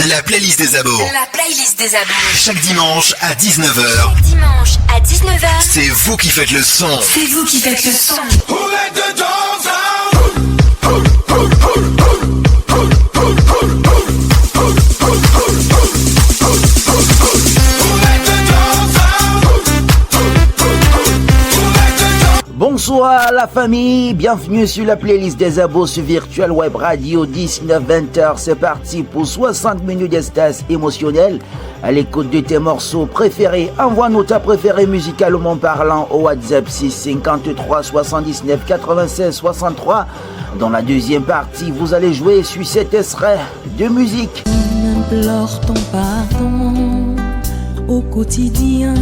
La playlist des abos. La playlist des abos. Chaque dimanche à 19h. Chaque dimanche à 19h. C'est vous qui faites le son. C'est vous qui faites le son. Who let the dogs out? Bonsoir la famille, bienvenue sur la playlist des abos sur Virtual Web Radio 19-20h. C'est parti pour 60 minutes d'espace émotionnel à l'écoute de tes morceaux préférés. Envoie-nous ta préférée musicalement parlant au WhatsApp 653 79 96 63. Dans la deuxième partie, vous allez jouer sur cet extrait de musique. On implore ton pardon au quotidien,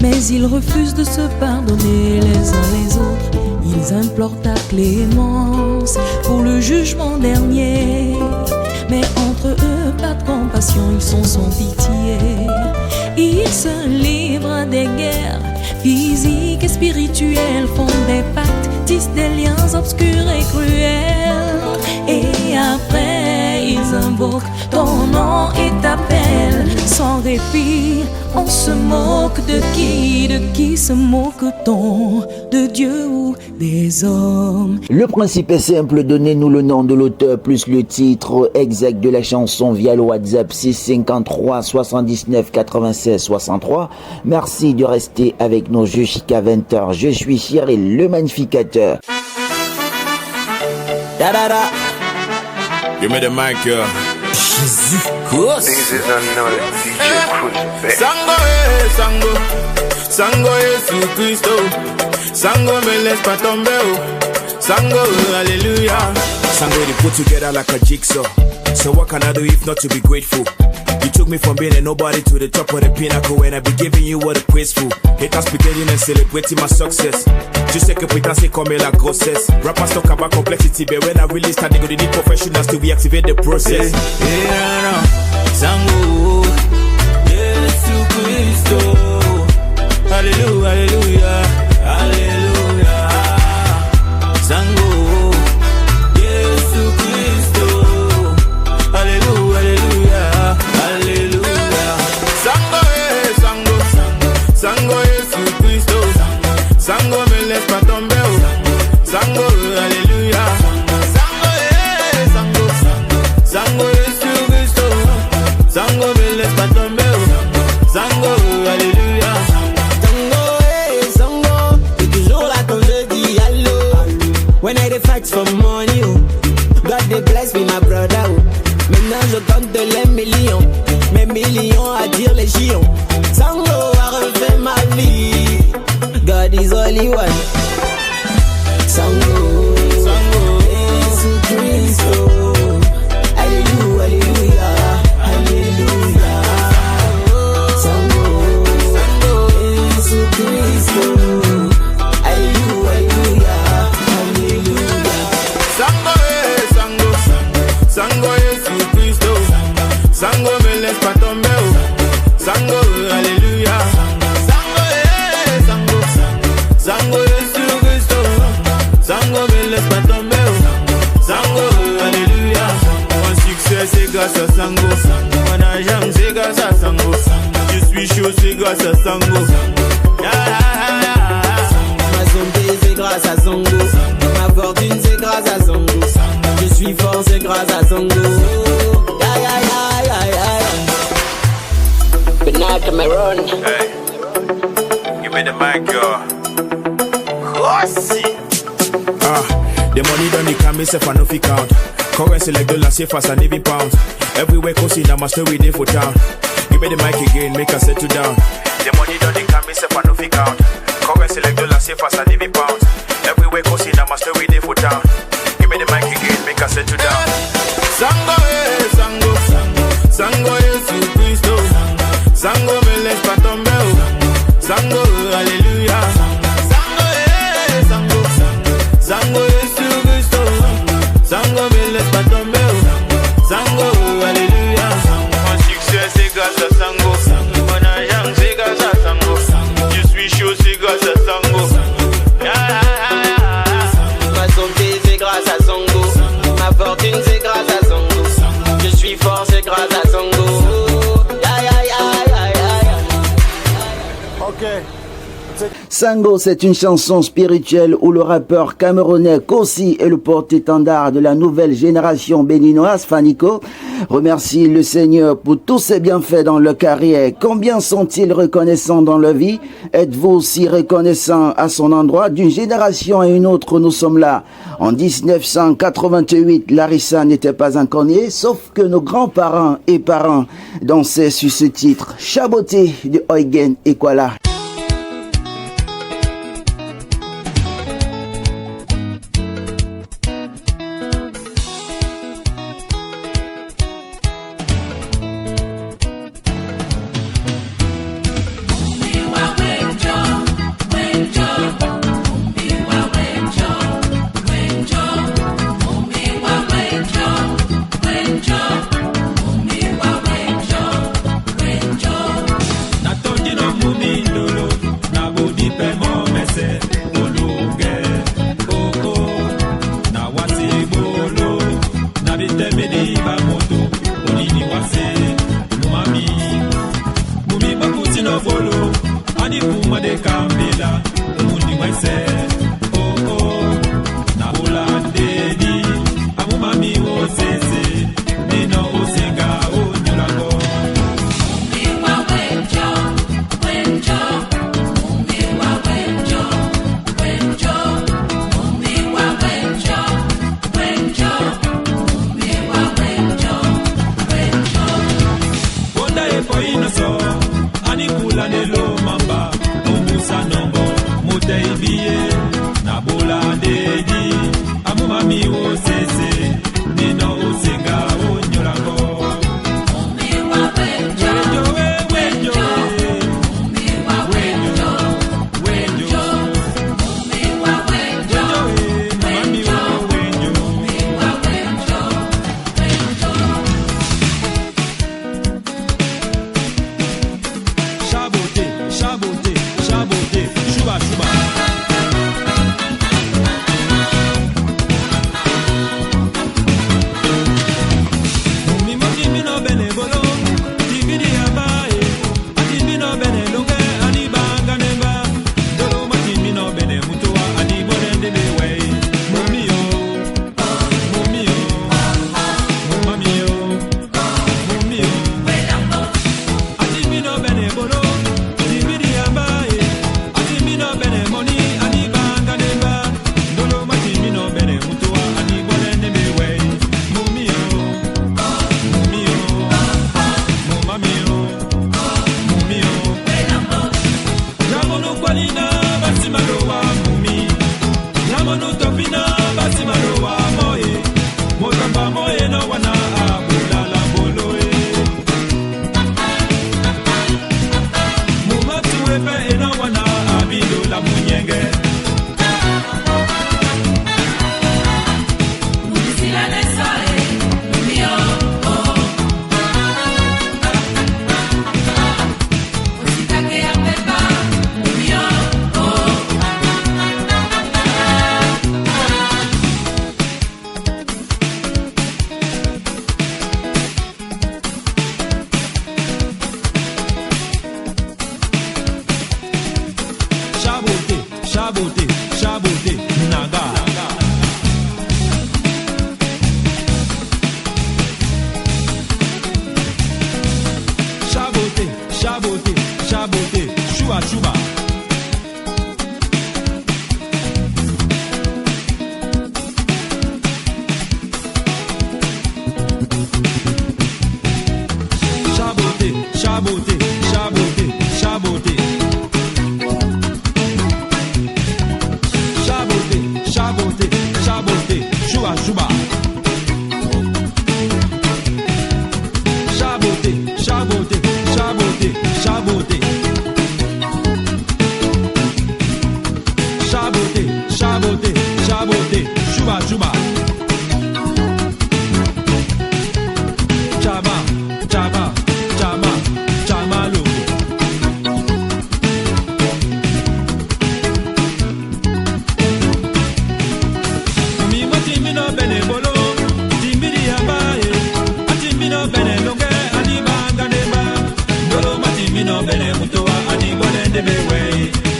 mais ils refusent de se pardonner les uns les autres. Ils implorent ta clémence pour le jugement dernier, mais entre eux pas de compassion, ils sont sans pitié. Ils se livrent à des guerres physiques et spirituelles, font des pactes, tissent des liens obscurs et cruels, et après ils invoquent ton nom et t'appellent sans répit. On se moque de qui se moque-t-on? De Dieu ou des hommes? Le principe est simple, donnez-nous le nom de l'auteur plus le titre exact de la chanson via le WhatsApp 653 79 96 63. Merci de rester avec nous jusqu'à 20h. Je suis Cyril, le magnificateur. Da da da. Give me the mic, yo. Jésus Christ. This is another DJ Cruz. Sango, Sango Yesu Cristo. Sango me laisse pas tomber. Sango, Alléluia. Sango they put together like a jigsaw. So what can I do if not to be grateful? You took me from being a nobody to the top of the pinnacle, and I be giving you what a praise for. Haters beginning and celebrating my success. Tu sais que putain c'est comme la grossesse. Rappers talk about complexity, but when I really start, they go to need professionals to reactivate the process. Sango, Yesu Cristo. Alléluia, Alléluia, Alléluia. Sango, Yesu Cristo. Alléluia, Alléluia, Alléluia. Sango, Sango, Sango Yesu Cristo. Sango me laisse pas tomber. Sango, Alléluia. Sango, Sango, Sango Yesu Cristo. Sango me laisse pas tomber. Sango, Alléluia. Sango, c'est toujours là quand je dis allô. When I dey fight for money, oh. God dey bless me, my brother, oh. Maintenant je compte les millions, mes millions à dire les gions. Sango a refait ma vie. God is only one. Sango, Sango, Jesus Cristo. Alléluia, Alléluia, Alléluia. Sango, Sango, Jesus Cristo. Alléluia, Alléluia, Alléluia. Sango, Sango, Sango Yesu Cristo. Sango me laisse pas tomber. Sango, Alléluia. Sango, Sango, Sango Yesu Cristo. Sango me laisse pas tomber. Sango, Alléluia. Mon succès c'est grâce à Sango. Mon argent c'est grâce à Sango. Je suis chaud c'est grâce à Sango. Ma santé c'est grâce à Sango. Ma fortune c'est grâce à Sango. Je suis fort c'est grâce à Sango. Aïe aïe aïe aïe aïe. Good night Cameroon. Hey, give me the mic, yo. The money done come myself and no fi count. Currency like dollar safe as a navy pound. Everywhere coasting, I'm a story day for town. Give me the mic again, make us settle down. The money done come myself and no fi count. Currency like dollar safe as a navy pound. Everywhere coasting, I'm a story day for town. Give me the mic again, make us settle down. Sango, Sango, Sango Yesu Cristo. Sango me laisse pas tomber. Sango, Alléluia. Sango, Sango, Sango Yesu Cristo. Sango me laisse pas tomber. Sango, Alléluia. Mon succès c'est grâce à Sango. Mon argent c'est grâce à Sango. Je suis chaud c'est grâce à Sango. Ma santé c'est grâce à Sango. Ma fortune c'est grâce à Sango. Je suis fort Sango, c'est une chanson spirituelle où le rappeur camerounais Kossi est le porte-étendard de la nouvelle génération béninoise. Faniko remercie le Seigneur pour tous ses bienfaits dans leur carrière. Combien sont-ils reconnaissants dans leur vie? Êtes-vous aussi reconnaissant à son endroit? D'une génération à une autre, nous sommes là. En 1988, Larissa n'était pas encore née, sauf que nos grands-parents et parents dansaient sur ce titre. Chaboté de Eugen Ekwala.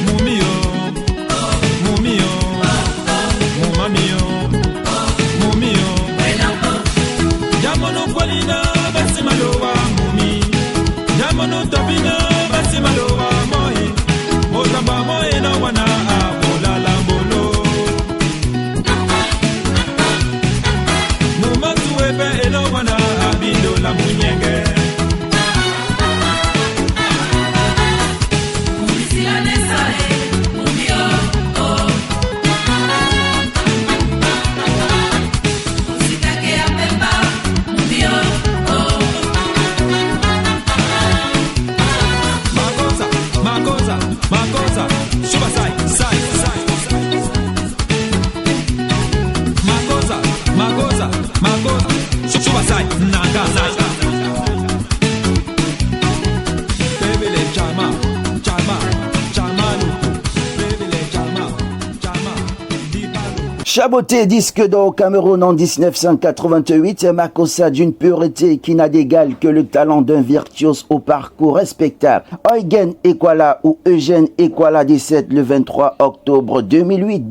Mumio Chaboté, disque d'or au Cameroun en 1988, Makossa d'une pureté qui n'a d'égal que le talent d'un virtuose au parcours respectable. Eugen Ekwala ou Eugène Ekwala décède le 23 octobre 2008,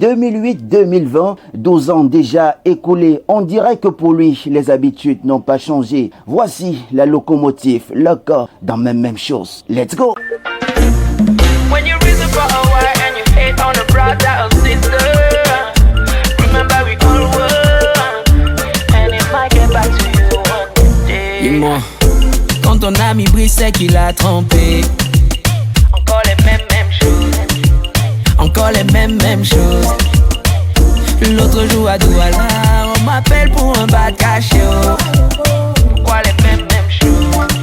12 ans déjà écoulés. On dirait que pour lui, les habitudes n'ont pas changé. Voici la locomotive, le corps dans même chose. Let's go! When you reason for a while and you hate on a brother or sister, remember we all were, and it might get back to you one day. Dis-moi, quand ton ami brise, c'est qu'il a trompé. Encore les mêmes choses. Encore les mêmes choses. L'autre jour à Douala, on m'appelle pour un bas caché. Pourquoi les mêmes choses?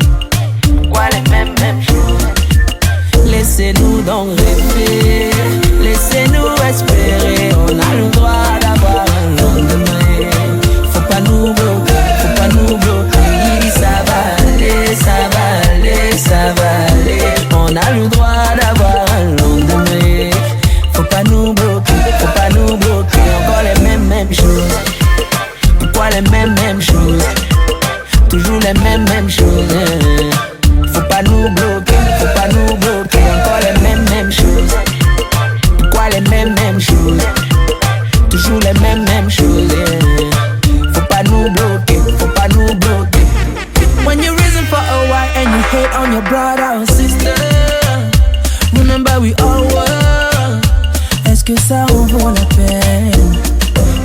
Pourquoi les mêmes choses? Laissez-nous donc rêver, laissez-nous espérer. On a le droit d'avoir un lendemain. Faut pas nous bloquer. Ça va aller, ça va aller, ça va aller. On a le droit d'avoir un lendemain. Faut pas nous bloquer. Encore les mêmes choses. Pourquoi les mêmes choses? Toujours les mêmes choses. Faut pas nous bloquer. Encore les mêmes choses. Pourquoi les mêmes choses? Toujours les mêmes choses. Faut pas nous bloquer. When you reason for a while and you hate on your brother or sister, remember we all were. Est-ce que ça en vaut la peine?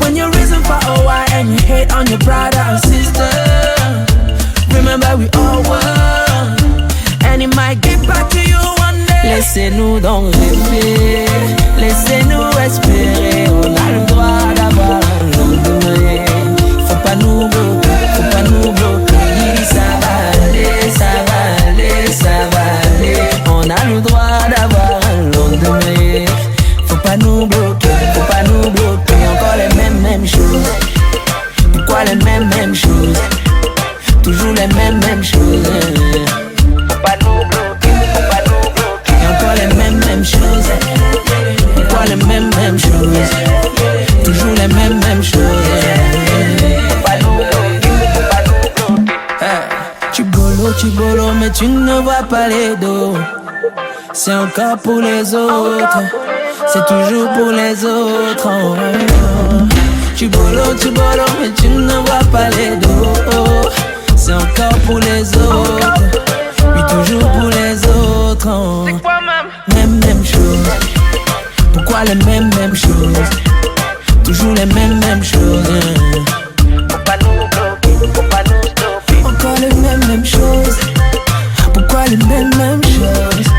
When you reason for a while and you hate on your brother or sister, remember we all were, and it might get back to you one day. Laissez-nous donc rêver, laissez-nous espérer. On a le droit d'avoir un lendemain. Faut pas nous bloquer. Ça va aller. On a le droit d'avoir un lendemain. Faut pas nous bloquer. Encore les mêmes choses. Pourquoi les mêmes choses? Toujours les mêmes choses. Faut pas nous bloquer. Encore les mêmes choses. Pourquoi les mêmes choses? Toujours les mêmes choses. Faut pas nous bloquer. Tu bolo, mais tu ne vois pas les dos. C'est encore pour les autres. C'est toujours pour les autres. Oh, oh. Tu bolo, mais tu ne vois pas les dos. C'est encore pour les autres. Oui, toujours pour les autres. Oh. C'est quoi même? Même chose. Pourquoi les mêmes choses? Toujours les mêmes choses. Faut pas nous stopper. Encore les mêmes choses. Pourquoi les mêmes choses?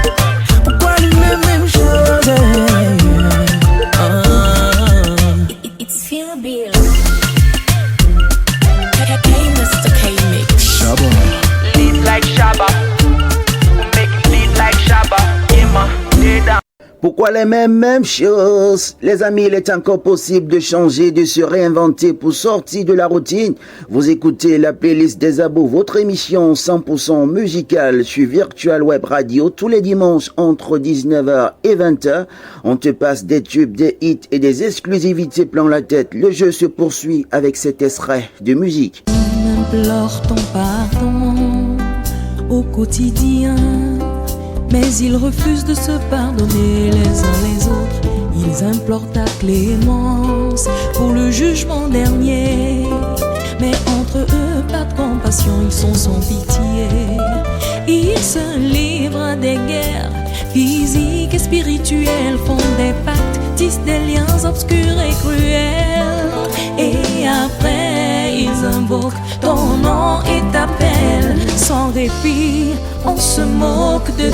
Pourquoi les mêmes choses? It's Feel Bill. Mr. K-Mix. Shabba. Lead like Shabba. We make it lead like Shabba. Yeah, ma, lay down. Pourquoi les mêmes choses? Les amis, il est encore possible de changer, de se réinventer pour sortir de la routine. Vous écoutez la playlist des abos, votre émission 100% musicale sur Virtual Web Radio tous les dimanches entre 19h et 20h. On te passe des tubes, des hits et des exclusivités plein la tête. Le jeu se poursuit avec cet extrait de musique. On implore ton pardon au quotidien, mais ils refusent de se pardonner les uns les autres. Ils implorent ta clémence pour le jugement dernier, mais entre eux pas de compassion, ils sont sans pitié. Ils se livrent à des guerres physiques et spirituelles, font des pactes, tissent des liens obscurs et cruels, et après ils invoquent ton nom et t'appellent sans répit. On se moque de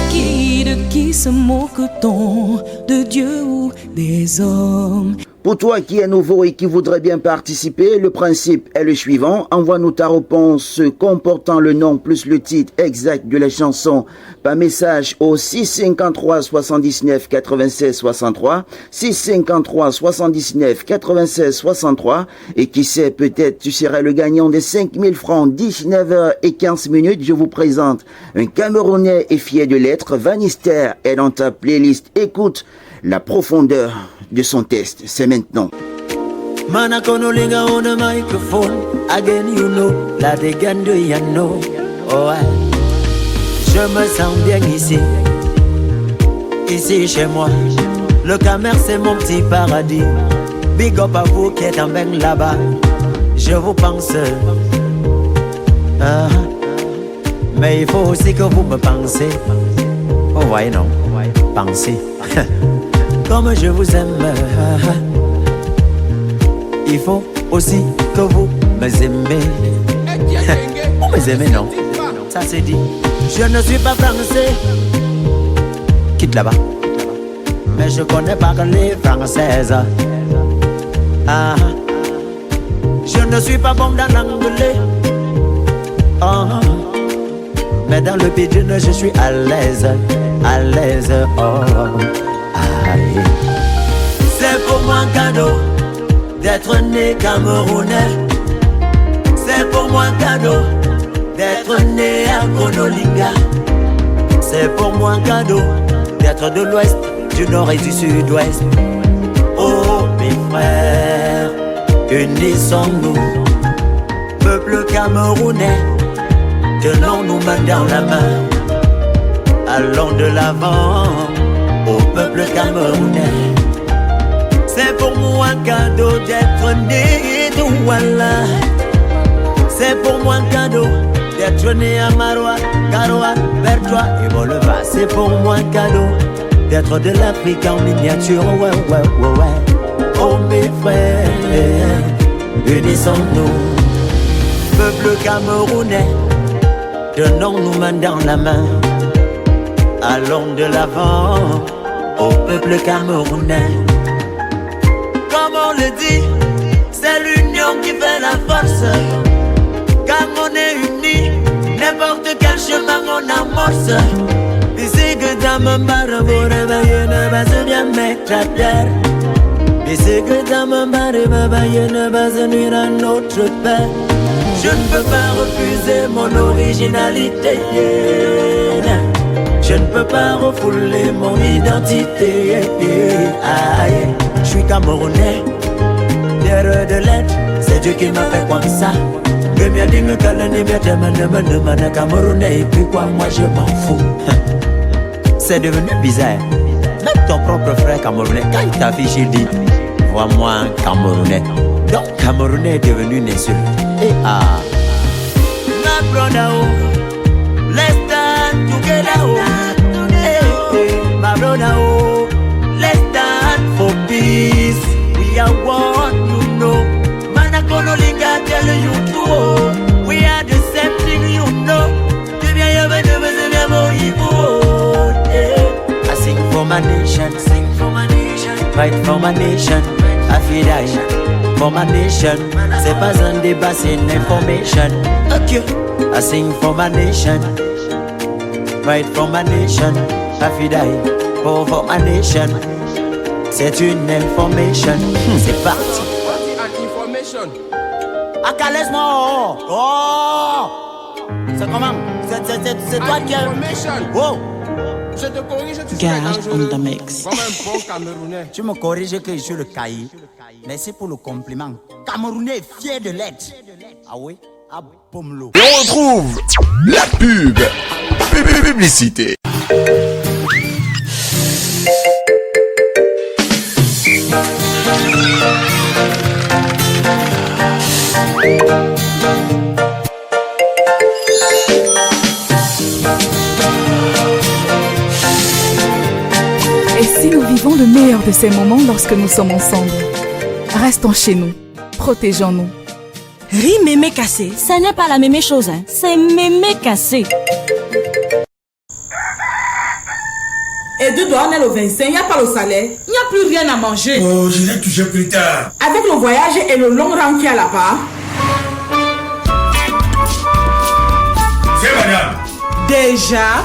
qui se moque-t-on? De Dieu ou des hommes? Pour toi qui es nouveau et qui voudrait bien participer, le principe est le suivant. Envoie-nous ta réponse comportant le nom plus le titre exact de la chanson par message au 653 79 96 63, 653 79 96 63, et qui sait, peut-être tu seras le gagnant des 5000 francs. 19h15. Je vous présente un Camerounais et fier de l'être. Vanister est dans ta playlist. Écoute la profondeur de son test, c'est maintenant. Man, I gonna linger on the microphone. Again, you know, la dégaine de Yano. Oh, ouais. Je me sens bien ici. Ici chez moi. Le commerce c'est mon petit paradis. Big up à vous qui êtes en bain là-bas. Je vous pense. Mais il faut aussi que vous me pensez. Oh, ouais, non. Pensez. Comme je vous aime. Il faut aussi que vous m'aimez. Vous m'aimez, non? Ça c'est dit. Je ne suis pas français. Quitte là-bas. Mais je connais parler française. Je ne suis pas bon dans l'anglais. Mais dans le pidgin je suis à l'aise. À l'aise. C'est pour moi un cadeau d'être né camerounais. C'est pour moi un cadeau d'être né à Konolinga. C'est pour moi un cadeau d'être de l'ouest, du nord et du sud-ouest. Oh mes frères, unissons-nous, peuple camerounais, tenons-nous main dans la main. Allons de l'avant, au peuple camerounais. C'est pour moi un cadeau d'être né de Douala. C'est pour moi un cadeau d'être né à Maroua, Garoua, Bertois et Boleva. C'est pour moi un cadeau d'être de l'Afrique en miniature. Ouais, ouais, ouais, ouais. Oh mes frères, unissons-nous, peuple camerounais, tenons-nous main dans la main. Allons de l'avant, au peuple camerounais. Comme on le dit, c'est l'union qui fait la force. Quand on est unis, n'importe quel chemin on amorce. Ici que dans mon bar, vous réveillez, ne va se bien mettre à terre. Ici que dans mon bar, réveillez, ne va se nuire à notre père. Je ne peux pas refuser mon originalité. Je ne peux pas refouler mon identité. Je suis camerounais, terre de lettres, c'est Dieu qui m'a fait comme ça. Le mien dit me calmer, me camerounais, et puis quoi, moi je m'en fous. C'est devenu bizarre. Même ton propre frère camerounais, quand il t'affiche, il dit vois-moi un camerounais. Donc camerounais est devenu une insulte. My brother, let's stand together. My brother, let's stand for peace. We are one, you know. Man, I gonna link and tell you too. We are the same thing, you know. I sing for my nation, sing for my nation, fight for my nation. I feel die for my nation. C'est pas un débat, c'est une information. Okay. I sing for my nation, fight for my nation. I feel die for my nation. C'est une information. C'est parti. À Calais-moi. Oh, c'est comment? C'est toi qui as. Oh. Je te corrige, tu Gage sais on the mix. comme un bon Camerounais. Tu me corriges que je suis le cahier. Merci pour le compliment. Camerounais fier de l'être. Ah oui? Ah Pomelo. Et on retrouve la pub. Publicité. Et si nous vivons le meilleur de ces moments lorsque nous sommes ensemble? Restons chez nous, protégeons-nous. Riz mémé cassé, ce n'est pas la même chose, hein. C'est mémé cassé. Et de douane le 25, il n'y a pas le salaire, il n'y a plus rien à manger. Oh, je l'ai touché plus tard. Avec le voyage et le long rang qui est là-bas. C'est madame. Déjà?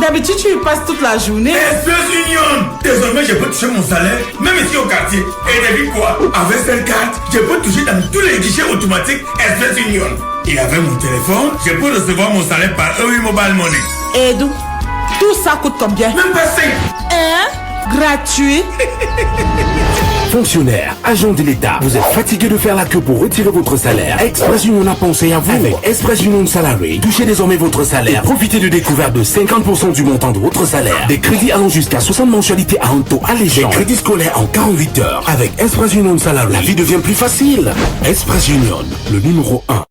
D'habitude, tu y passes toute la journée. Express Union. Désormais, je peux toucher mon salaire, même ici au quartier. Et devine quoi? Avec cette carte, je peux toucher dans tous les guichets automatiques Express Union. Et avec mon téléphone, je peux recevoir mon salaire par EUI Mobile Money. Et d'où? Tout ça coûte combien? Même pas 5. Hein? Gratuit? Fonctionnaires, agents de l'État, vous êtes fatigué de faire la queue pour retirer votre salaire? Express Union a pensé à vous. Avec Express Union Salary, touchez désormais votre salaire. Profitez de découverte de 50% du montant de votre salaire. Des crédits allant jusqu'à 60 mensualités à un taux allégeant. Des crédits scolaires en 48 heures. Avec Express Union Salary, la vie devient plus facile. Express Union, le numéro 1.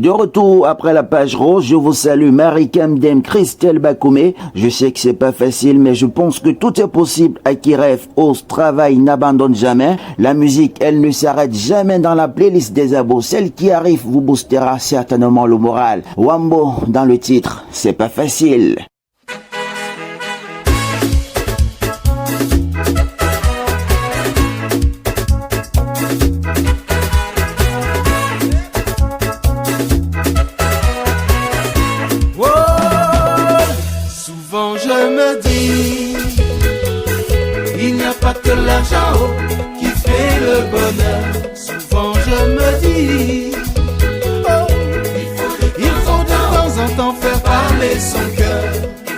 De retour après la page rose, je vous salue Marie Camden, Christelle Bakoumé. Je sais que c'est pas facile, mais je pense que tout est possible à qui rêve, ose, travaille, n'abandonne jamais. La musique, elle ne s'arrête jamais dans la playlist des abos. Celle qui arrive vous boostera certainement le moral. Wambo dans le titre, c'est pas facile. Que l'argent qui fait le bonheur. Souvent je me dis oh, il faut de temps en temps faire parler son cœur.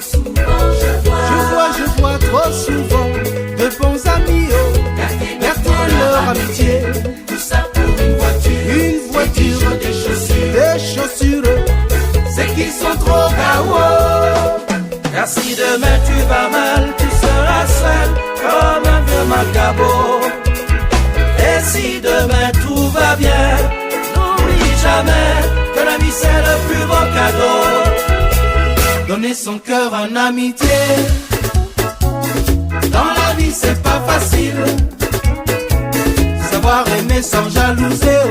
Souvent je vois trop souvent de bons amis perdre leur amitié. Tout ça pour une voiture, des chaussures, c'est qu'ils sont trop gaou. Car si demain tu vas mal, tu seras seul comme un vieux macabo. Et si demain tout va bien, n'oublie jamais que la vie c'est le plus beau cadeau. Donner son cœur en amitié, dans la vie c'est pas facile. Savoir aimer sans jalouser,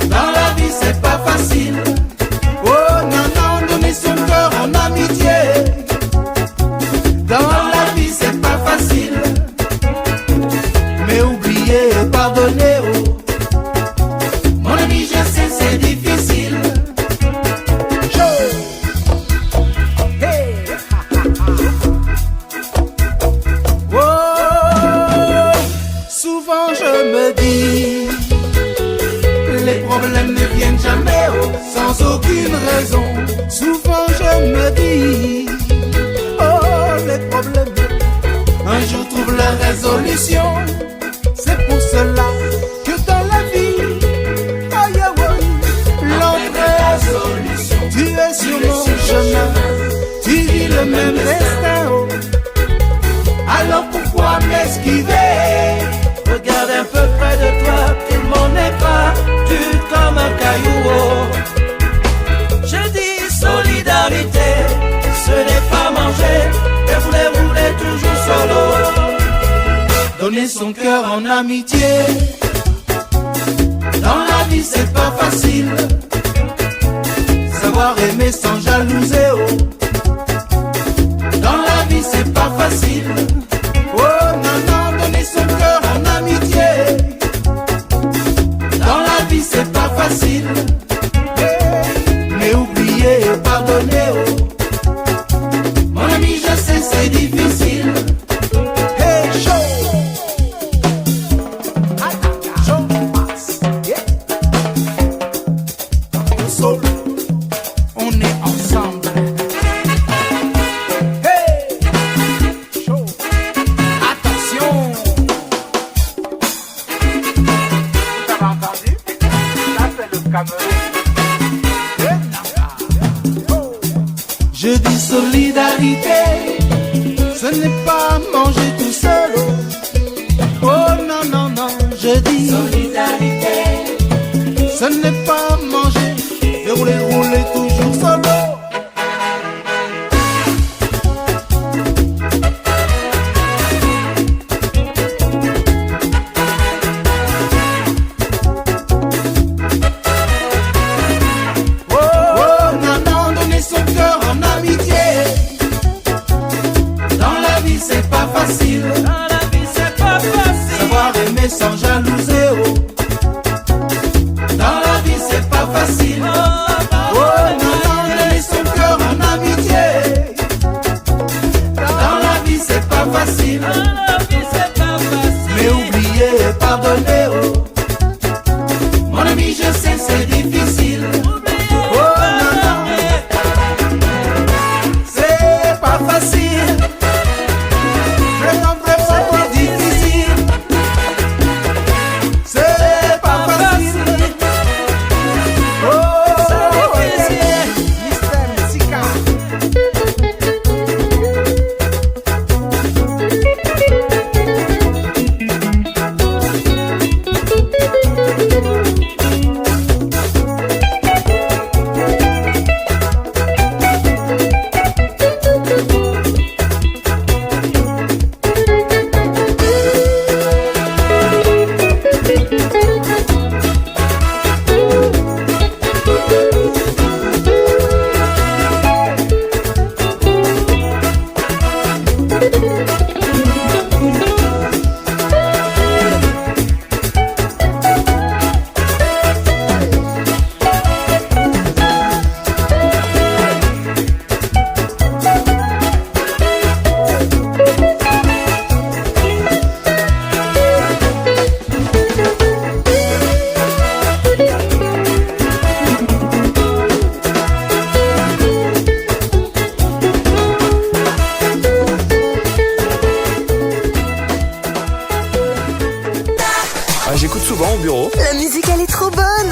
dans la vie c'est pas facile. Oh non non, donner son cœur en amitié, dans la vie c'est pas facile. Mais oublier et pardonner, oh mon ami je sais c'est difficile. Hey. Oh, souvent je me dis les problèmes ne viennent jamais sans aucune raison. Souvent je me dis oh les problèmes un jour trouvent leur résolution. C'est pour cela que dans la vie aïe aïe l'entrée, tu es sur mon chemin, tu vis le même destin. Alors pourquoi m'esquiver? Regarde un peu près de toi, tout le monde n'est pas dur comme un caillou. Je dis solidarité, ce n'est pas manger et rouler toujours solo. Donner son cœur en amitié, dans la vie c'est pas facile. Savoir aimer sans jalouser, dans la vie c'est pas facile. Oh non non, donner son cœur en amitié, dans la vie c'est pas facile. Mais oublier et pardonner, mon ami je sais c'est difficile. Hey show, show pass, yeah. Solo, on est ensemble. Hey show, attention. Vous avez entendu? Ça c'est le Cameroun. Je dis solidarité, ce n'est pas manger tout seul. Oh non, non, non, je dis solidarité, ce n'est pas manger et rouler toujours solo. Sans jalouser, dans la vie c'est pas facile. Oh non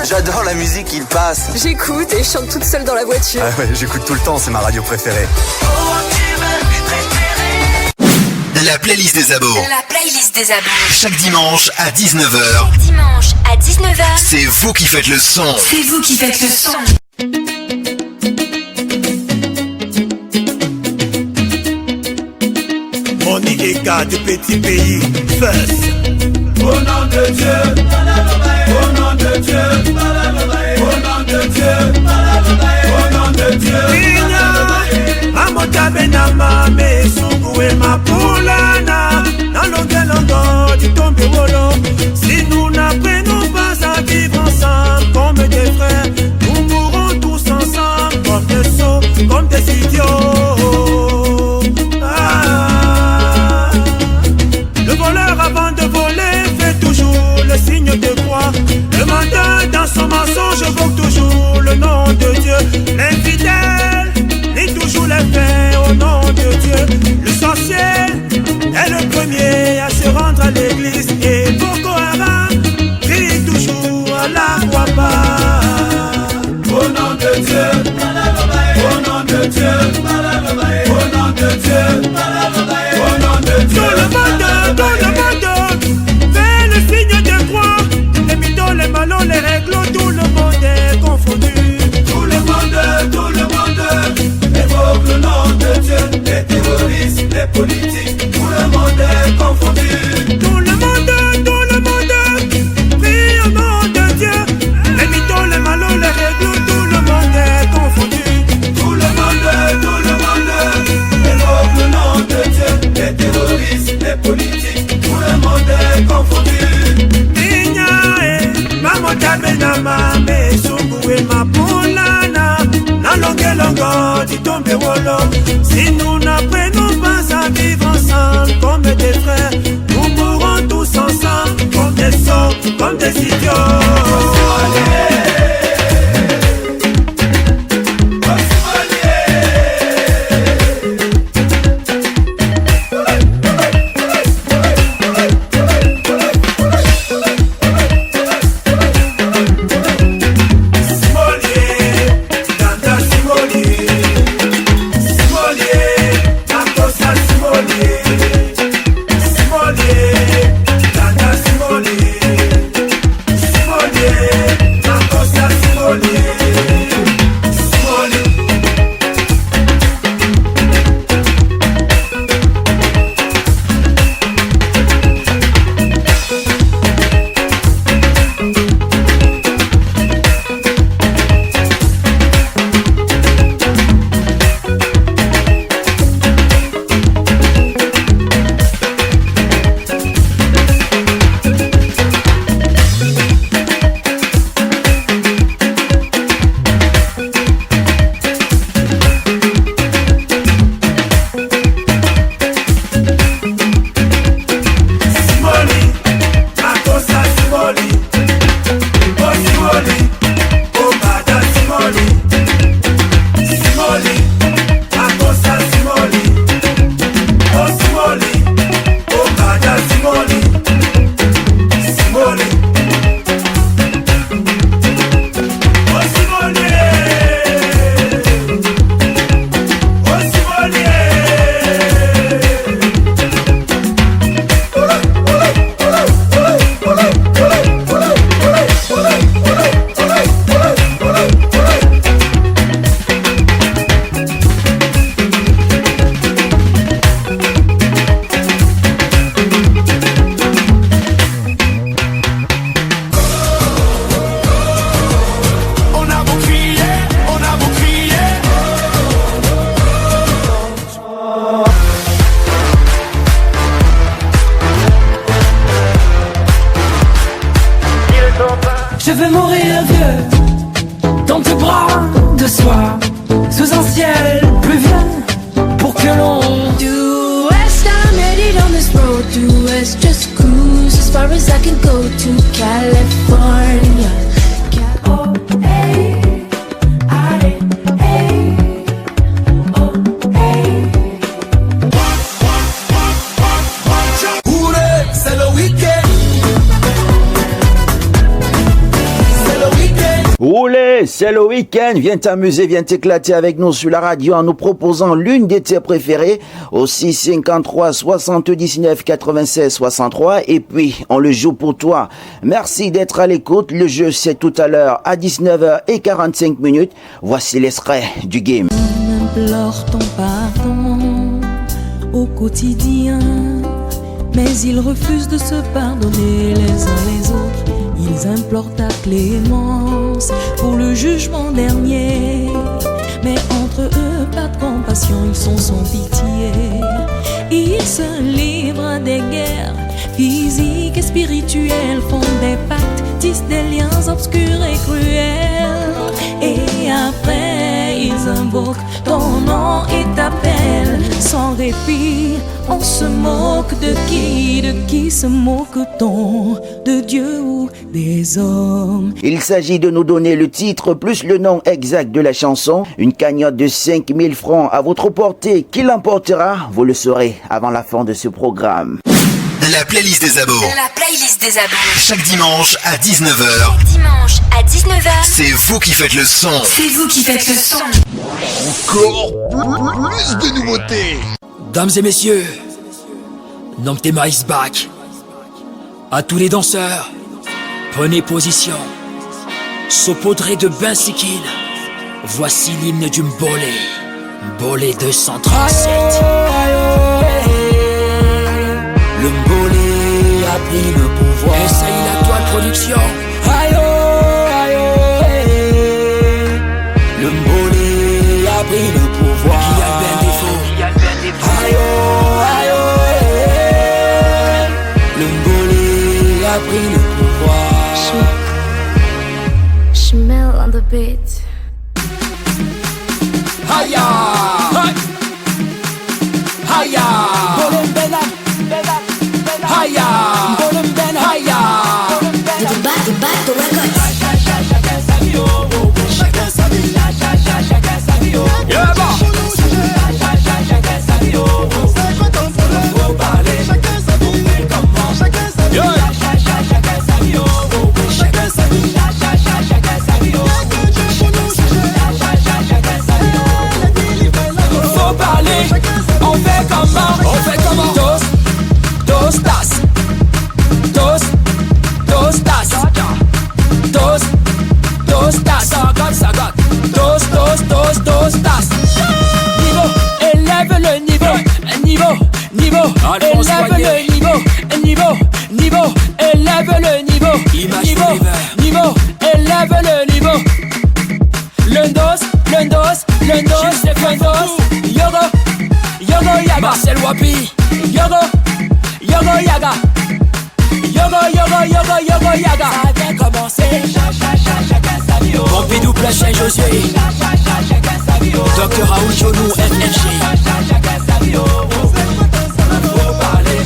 J'adore la musique qu'il passe. J'écoute et je chante toute seule dans la voiture. Ah ouais, j'écoute tout le temps, c'est ma radio préférée. La playlist des abos. La playlist des abos. Chaque dimanche à 19h. Dimanche à 19h. C'est vous qui faites le son. C'est vous qui faites le son. Monique et K du petit pays. First. Au nom de Dieu, au nom de Dieu, au nom de Dieu, au nom de Dieu. Amota benama me sungue mapulana na longo du tombe wolo. Si nous n'apprenons pas à vivre ensemble comme des frères, nous mourrons tous ensemble comme des sots, comme des idiots. Le voleur avant de voler fait toujours le signe de croix. Le menteur dans son mensonge évoque toujours le nom de Dieu. L'infidèle lit toujours les faits au nom de Dieu. Le sorcier est le premier à se rendre à l'église. Et Boko Haram crie toujours à la Wapa. Au nom de Dieu, au nom de Dieu, au nom de Dieu, au nom de Dieu. Tout le monde fait le signe de croix. Les mythos, les malons, les règles, tout le monde est confondu. Tout le monde évoque le nom de Dieu. Les terroristes, les politiques, tout le monde est confondu. Tout le monde prie au nom de Dieu. Les mythos, les malons, les règles, tout le monde est confondu. Tout le monde évoque le nom de Dieu. Les terroristes, les politiques, tout le monde est confondu. Niña, mamota benama, me sungue mapulana. Na longo du tombe wolo. Si nous n'apprenons pas à vivre ensemble comme des frères, nous mourrons tous ensemble comme des sots, comme des idiots. Je veux mourir vieux dans tes bras de soie, sous un ciel pluvieux, pour que l'on Do west, I'm headed on this road. Do west, just cruise as far as I can go to California. Oh, hey, I, hey, oh, hey. C'est le week-end. C'est le week-end. C'est le week-end, viens t'amuser, viens t'éclater avec nous sur la radio en nous proposant l'une de tes préférées au 653 79 96 63 et puis on le joue pour toi. Merci d'être à l'écoute, le jeu c'est tout à l'heure à 19h45. Voici l'extrait du game. On implore ton pardon au quotidien, mais ils refusent de se pardonner les uns les autres. Ils implorent ta clémence pour le jugement dernier, mais entre eux pas de compassion, ils sont sans pitié. Ils se livrent à des guerres physiques et spirituelles, font des pactes, tissent des liens obscurs et cruels, et après ils invoquent ton nom et t'appellent sans répit. On se moque de qui se moque-t-on? De Dieu ou des hommes? Il s'agit de nous donner le titre plus le nom exact de la chanson. Une cagnotte de 5000 francs à votre portée. Qui l'emportera? Vous le saurez avant la fin de ce programme. La playlist des abos. La playlist des abos. Chaque dimanche à 19h. Dimanche à 19h. C'est vous qui faites le son. C'est vous qui faites le son. Encore plus de nouveautés. Dames et messieurs, Noctema is back. À tous les danseurs, prenez position. Saupoudré de Bensikil, voici l'hymne du Mbolé. Mbolé 237. Le Mbolé a pris le pouvoir. Et ça y est, la toile production. Le Mbolé a pris le pouvoir. Qui a bien défaut? Le Mbolé a pris le pouvoir. Schmel on the beat. Haya, haya, Bolem Bena, haya, Bolem Ben haya. Bato records. Chacun sa vie, chacun sa vie. Yeah, bah. Faut parler, chacun sa vie. Comment chacun sa vie, chacun sa vie. Chacun sa vie, chacun sa vie. Faut parler, on fait comment? Dos tas, dos tas, sagat, dos tas. Niveau, élève le niveau, élève le niveau, élève le niveau, élève le niveau. Lundos, Yogo Yaga, Marcel Wapi, Yogo Yaga, Yogo Yaga. Ça vient commencer, chacun sa vie. Pompidou, Plachin, Josué, Docteur Raoul Jonou, FFG. Chacun sa vie. Faut parler,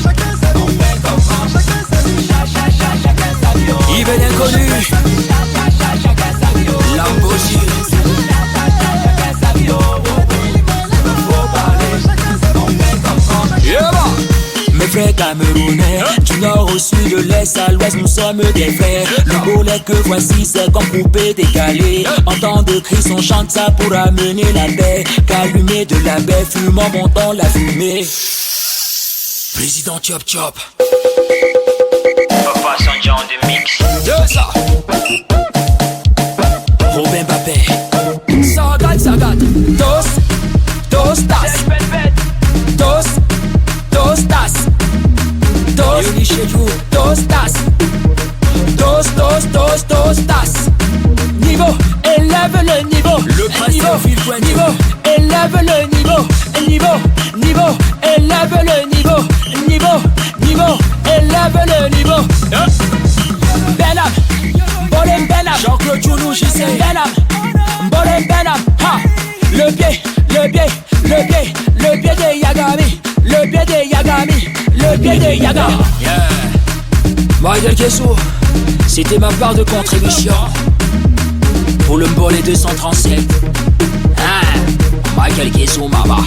on fait comment? Chacun sa vie, chacun sa vie. Yves l'inconnu, chacun sa vie. Lambosi. Mes frères camerounais, du nord au sud, de l'est à l'ouest, nous sommes des frères. Le bolet que voici, c'est comme poupée décalée. En temps de crise, on chante ça pour amener la paix. Qu'allumer de la baie, fumant, montant la fumée. Président Chop Chop. Papa Sanjan de mix. De ça. Robin Mbappé. Sagat. Dos tas. Dos tas. Niveau, élève le niveau. Le niveau, élève le niveau, élève le niveau, élève le niveau. Benam, Bolem Benam, Jean-Claude Jounou, Gisèle Benam, Bolem Benam, ha. Le pied de Yagami, le pied de Yaga. Yeah. Michael Kessou, c'était ma part de contribution pour le Mbolé 237. Michael Kessou, mama.